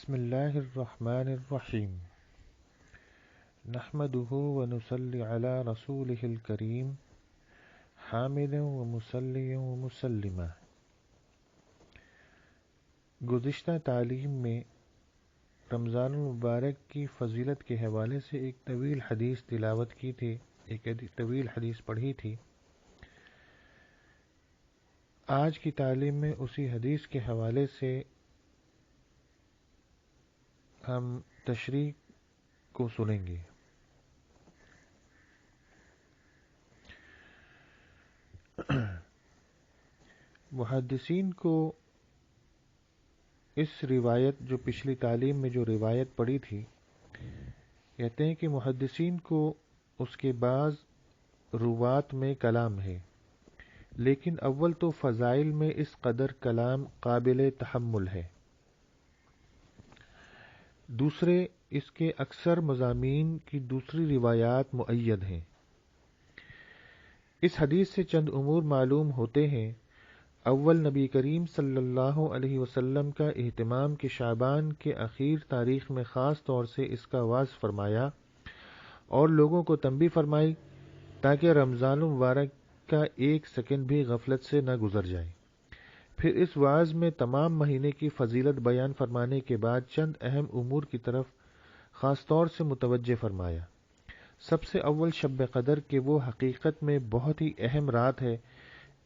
بسم اللہ الرحمن الرحیم نحمده ونصلی علی رسولہ الکریم حامدا ومصلیا ومسلما۔ گزشتہ تعلیم میں رمضان المبارک کی فضیلت کے حوالے سے ایک طویل حدیث تلاوت کی تھی، ایک طویل حدیث پڑھی تھی۔ آج کی تعلیم میں اسی حدیث کے حوالے سے ہم تشریح کو سنیں گے۔ محدثین کو اس روایت جو پچھلی تعلیم میں جو روایت پڑھی تھی، کہتے ہیں کہ محدثین کو اس کے بعض روات میں کلام ہے، لیکن اول تو فضائل میں اس قدر کلام قابل تحمل ہے، دوسرے اس کے اکثر مضامین کی دوسری روایات مؤید ہیں۔ اس حدیث سے چند امور معلوم ہوتے ہیں۔ اول، نبی کریم صلی اللہ علیہ وسلم کا اہتمام کہ شعبان کے اخیر تاریخ میں خاص طور سے اس کا وعظ فرمایا اور لوگوں کو تنبیہ فرمائی تاکہ رمضان المبارک کا ایک سیکنڈ بھی غفلت سے نہ گزر جائے۔ پھر اس وعظ میں تمام مہینے کی فضیلت بیان فرمانے کے بعد چند اہم امور کی طرف خاص طور سے متوجہ فرمایا۔ سب سے اول شب قدر کہ وہ حقیقت میں بہت ہی اہم رات ہے۔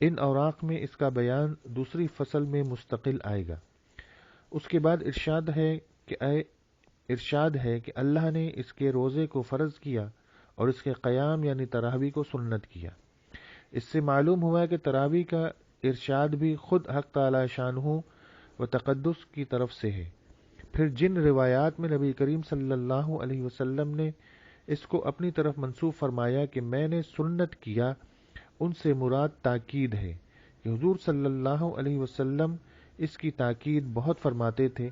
ان اوراق میں اس کا بیان دوسری فصل میں مستقل آئے گا۔ اس کے بعد ارشاد ہے کہ اللہ نے اس کے روزے کو فرض کیا اور اس کے قیام یعنی تراویح کو سنت کیا۔ اس سے معلوم ہوا کہ تراویح کا ارشاد بھی خود حق تعالی شانہ و تقدس کی طرف سے ہے۔ پھر جن روایات میں نبی کریم صلی اللہ علیہ وسلم نے اس کو اپنی طرف منسوب فرمایا کہ میں نے سنت کیا، ان سے مراد تاکید ہے کہ حضور صلی اللہ علیہ وسلم اس کی تاکید بہت فرماتے تھے۔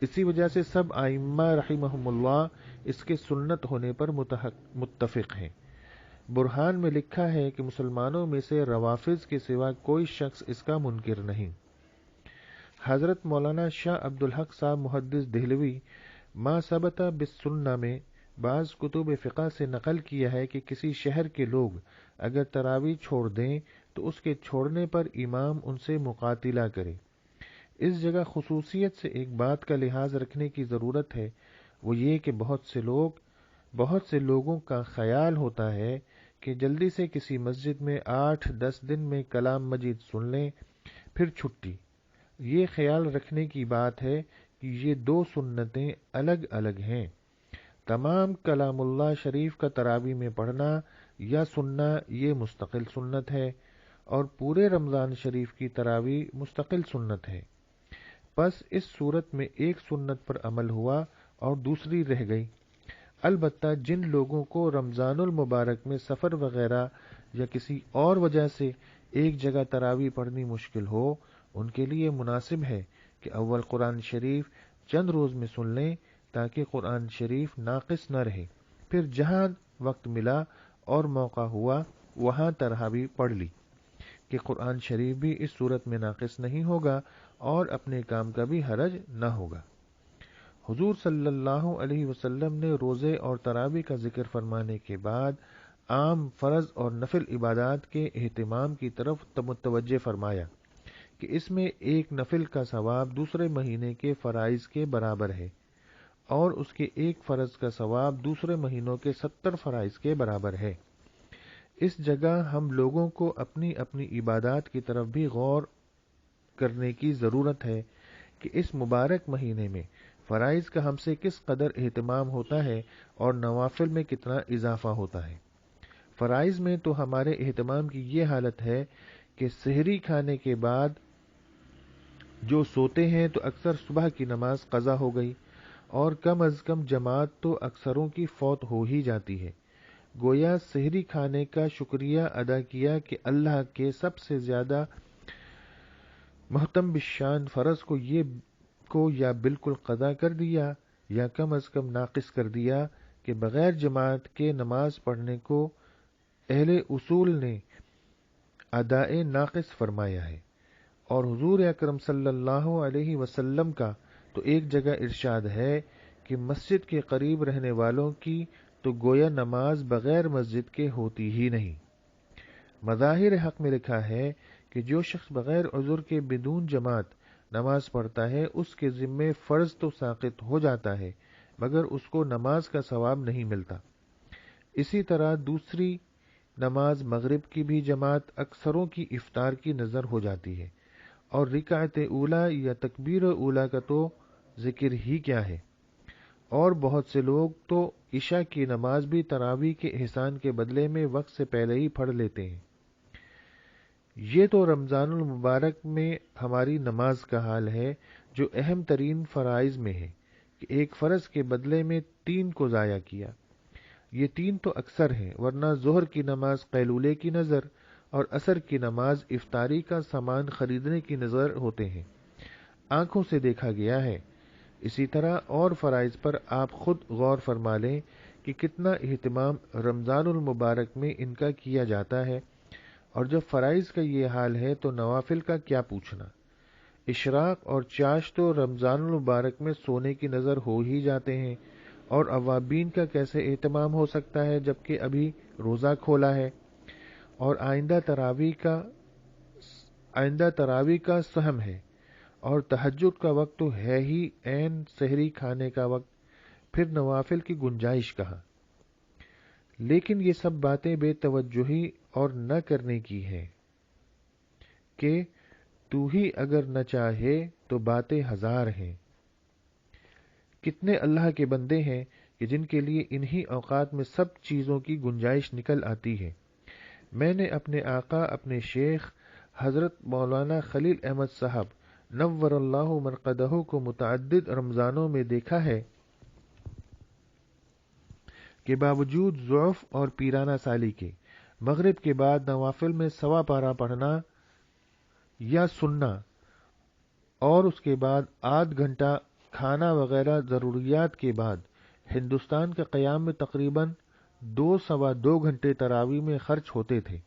اسی وجہ سے سب ائمہ رحمہم اللہ اس کے سنت ہونے پر متفق ہیں۔ برہان میں لکھا ہے کہ مسلمانوں میں سے روافض کے سوا کوئی شخص اس کا منکر نہیں۔ حضرت مولانا شاہ عبدالحق صاحب محدث دہلوی ما ثبت بالسنہ میں بعض کتب فقہ سے نقل کیا ہے کہ کسی شہر کے لوگ اگر تراویح چھوڑ دیں تو اس کے چھوڑنے پر امام ان سے مقاتلہ کرے۔ اس جگہ خصوصیت سے ایک بات کا لحاظ رکھنے کی ضرورت ہے، وہ یہ کہ بہت سے لوگوں کا خیال ہوتا ہے کہ جلدی سے کسی مسجد میں 8-10 دن میں کلام مجید سن لیں پھر چھٹی۔ یہ خیال رکھنے کی بات ہے کہ یہ دو سنتیں الگ الگ ہیں۔ تمام کلام اللہ شریف کا تراویح میں پڑھنا یا سننا یہ مستقل سنت ہے، اور پورے رمضان شریف کی تراویح مستقل سنت ہے۔ پس اس صورت میں ایک سنت پر عمل ہوا اور دوسری رہ گئی۔ البتہ جن لوگوں کو رمضان المبارک میں سفر وغیرہ یا کسی اور وجہ سے ایک جگہ تراویح پڑھنی مشکل ہو، ان کے لیے مناسب ہے کہ اول قرآن شریف چند روز میں سن لیں تاکہ قرآن شریف ناقص نہ رہے، پھر جہاں وقت ملا اور موقع ہوا وہاں تراویح پڑھ لی کہ قرآن شریف بھی اس صورت میں ناقص نہیں ہوگا اور اپنے کام کا بھی حرج نہ ہوگا۔ حضور صلی اللہ علیہ وسلم نے روزے اور تراویح کا ذکر فرمانے کے بعد عام فرض اور نفل عبادات کے اہتمام کی طرف متوجہ فرمایا کہ اس میں ایک نفل کا ثواب دوسرے مہینے کے فرائض کے برابر ہے اور اس کے ایک فرض کا ثواب دوسرے مہینوں کے 70 فرائض کے برابر ہے۔ اس جگہ ہم لوگوں کو اپنی اپنی عبادات کی طرف بھی غور کرنے کی ضرورت ہے کہ اس مبارک مہینے میں فرائض کا ہم سے کس قدر اہتمام ہوتا ہے اور نوافل میں کتنا اضافہ ہوتا ہے۔ فرائض میں تو ہمارے اہتمام کی یہ حالت ہے کہ سحری کھانے کے بعد جو سوتے ہیں تو اکثر صبح کی نماز قضا ہو گئی اور کم از کم جماعت تو اکثروں کی فوت ہو ہی جاتی ہے۔ گویا سحری کھانے کا شکریہ ادا کیا کہ اللہ کے سب سے زیادہ محتم بالشان فرض کو یا بالکل قضا کر دیا یا کم از کم ناقص کر دیا کہ بغیر جماعت کے نماز پڑھنے کو اہل اصول نے ادائے ناقص فرمایا ہے، اور حضور اکرم صلی اللہ علیہ وسلم کا تو ایک جگہ ارشاد ہے کہ مسجد کے قریب رہنے والوں کی تو گویا نماز بغیر مسجد کے ہوتی ہی نہیں۔ مظاہر حق میں لکھا ہے کہ جو شخص بغیر عذر کے بدون جماعت نماز پڑھتا ہے اس کے ذمے فرض تو ساقط ہو جاتا ہے مگر اس کو نماز کا ثواب نہیں ملتا۔ اسی طرح دوسری نماز مغرب کی بھی جماعت اکثروں کی افطار کی نظر ہو جاتی ہے، اور رکعت اولا یا تکبیر اولا کا تو ذکر ہی کیا ہے۔ اور بہت سے لوگ تو عشاء کی نماز بھی تراویح کے احسان کے بدلے میں وقت سے پہلے ہی پڑھ لیتے ہیں۔ یہ تو رمضان المبارک میں ہماری نماز کا حال ہے جو اہم ترین فرائض میں ہے کہ ایک فرض کے بدلے میں 3 کو ضائع کیا۔ یہ 3 تو اکثر ہیں، ورنہ ظہر کی نماز قیلولے کی نظر اور عصر کی نماز افطاری کا سامان خریدنے کی نظر ہوتے ہیں، آنکھوں سے دیکھا گیا ہے۔ اسی طرح اور فرائض پر آپ خود غور فرما لیں کہ کتنا اہتمام رمضان المبارک میں ان کا کیا جاتا ہے، اور جب فرائض کا یہ حال ہے تو نوافل کا کیا پوچھنا۔ اشراق اور چاش تو رمضان المبارک میں سونے کی نظر ہو ہی جاتے ہیں، اور اوابین کا کیسے اہتمام ہو سکتا ہے جبکہ ابھی روزہ کھولا ہے، اور آئندہ تراویح کا سہم ہے، اور تہجد کا وقت تو ہے ہی عین سحری کھانے کا وقت، پھر نوافل کی گنجائش کہاں۔ لیکن یہ سب باتیں بے توجہی اور نہ کرنے کی ہیں کہ تو ہی اگر نہ چاہے تو باتیں ہزار ہیں۔ کتنے اللہ کے بندے ہیں کہ جن کے لیے انہی اوقات میں سب چیزوں کی گنجائش نکل آتی ہے۔ میں نے اپنے آقا، اپنے شیخ حضرت مولانا خلیل احمد صاحب نور اللہ مرقدہ کو متعدد رمضانوں میں دیکھا ہے کہ باوجود ضعف اور پیرانہ سالی کے مغرب کے بعد نوافل میں 1.25 پارہ پڑھنا یا سننا، اور اس کے بعد آدھ گھنٹہ کھانا وغیرہ ضروریات کے بعد ہندوستان کے قیام میں تقریباً 2-2.25 گھنٹے تراویح میں خرچ ہوتے تھے،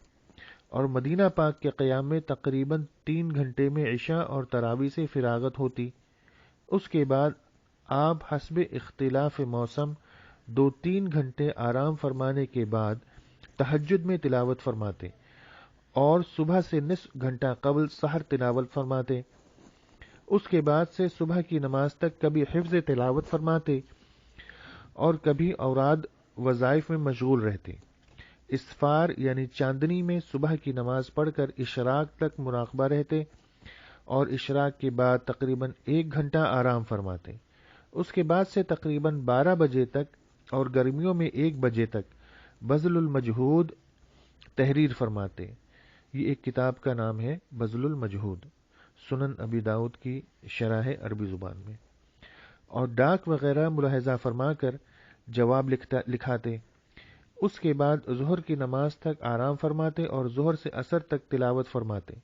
اور مدینہ پاک کے قیام میں تقریباً 3 گھنٹے میں عشاء اور تراویح سے فراغت ہوتی۔ اس کے بعد آپ حسب اختلاف موسم 2-3 گھنٹے آرام فرمانے کے بعد تہجد میں تلاوت فرماتے، اور صبح سے نصف گھنٹہ قبل سحر تلاوت فرماتے۔ اس کے بعد سے صبح کی نماز تک کبھی حفظ تلاوت فرماتے اور کبھی اوراد وظائف میں مشغول رہتے۔ اسفار یعنی چاندنی میں صبح کی نماز پڑھ کر اشراق تک مراقبہ رہتے، اور اشراق کے بعد تقریباً 1 گھنٹہ آرام فرماتے۔ اس کے بعد سے تقریباً 12 بجے تک اور گرمیوں میں 1 بجے تک بذل المجہود تحریر فرماتے۔ یہ ایک کتاب کا نام ہے بذل المجہود، سنن ابی داؤد کی شرح عربی زبان میں، اور ڈاک وغیرہ ملاحظہ فرما کر جواب لکھاتے۔ اس کے بعد ظہر کی نماز تک آرام فرماتے اور ظہر سے عصر تک تلاوت فرماتے،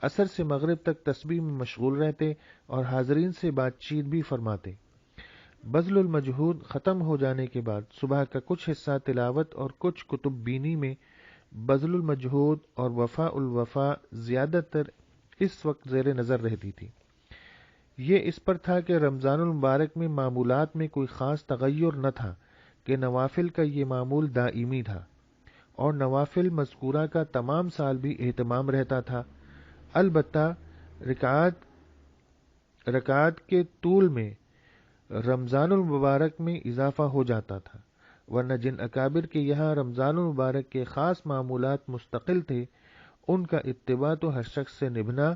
عصر سے مغرب تک تسبیح میں مشغول رہتے اور حاضرین سے بات چیت بھی فرماتے۔ بذل المجہود ختم ہو جانے کے بعد صبح کا کچھ حصہ تلاوت اور کچھ کتب بینی میں بذل المجہود اور وفاء الوفا زیادہ تر اس وقت زیر نظر رہتی تھی۔ یہ اس پر تھا کہ رمضان المبارک میں معمولات میں کوئی خاص تغیر نہ تھا کہ نوافل کا یہ معمول دائمی تھا، اور نوافل مذکورہ کا تمام سال بھی اہتمام رہتا تھا۔ البتہ رکعات کے طول میں رمضان المبارک میں اضافہ ہو جاتا تھا، ورنہ جن اکابر کے یہاں رمضان المبارک کے خاص معمولات مستقل تھے ان کا اتباع تو ہر شخص سے نبھنا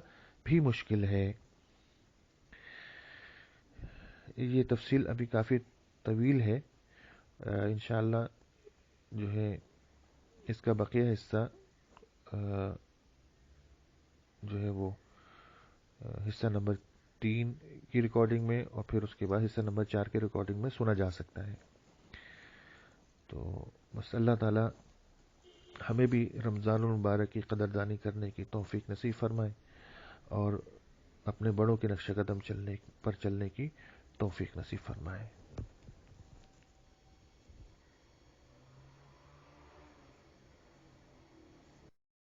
بھی مشکل ہے۔ یہ تفصیل ابھی کافی طویل ہے، انشاءاللہ جو ہے اس کا بقیہ حصہ جو ہے وہ حصہ نمبر 3 کی ریکارڈنگ میں، اور پھر اس کے بعد حصہ نمبر 4 کی ریکارڈنگ میں سنا جا سکتا ہے۔ تو بس اللہ تعالی ہمیں بھی رمضان المبارک کی قدردانی کرنے کی توفیق نصیب فرمائے، اور اپنے بڑوں کے نقش قدم پر چلنے کی توفیق نصیب فرمائے۔